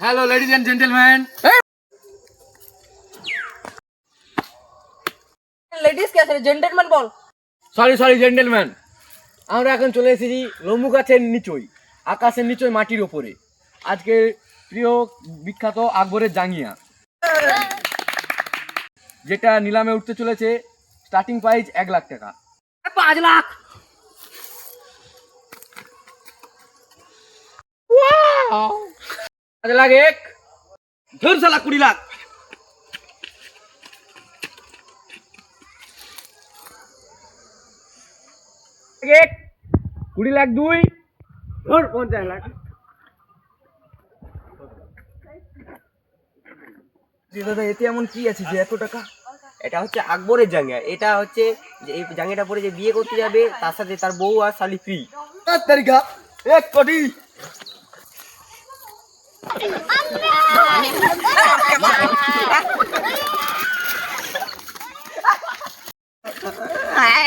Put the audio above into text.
Hello, ladies and gentlemen. Ladies কে আছে gentleman বল। Sorry gentleman, আমরা এখন চলে এসেছি লম্বু গাছের নিচই, আকাশের নিচই মাটির ওপরে। আজকে প্রিয় বিখ্যাত আকবরের জাঙ্গিয়া, যেটা নিলামে উঠতে চলেছে। স্টার্টিং প্রাইস 1 লাখ টাকা। 5 লাখ। 5 লাখ এক, ধর শালা 20 লাখ। 20 লাখ 2, ধর 50 লাখ। দাদা এতে এমন কি আছে যে এত টাকা? এটা হচ্ছে আকবরের জাঙ্গিয়া। এটা হচ্ছে যে এই জাঙ্গিয়াটা পরে যে বিয়ে করতে যাবে তার সাথে তার বউ আর শালি ফ্রি। তারিখা 1 কোটি। Ah!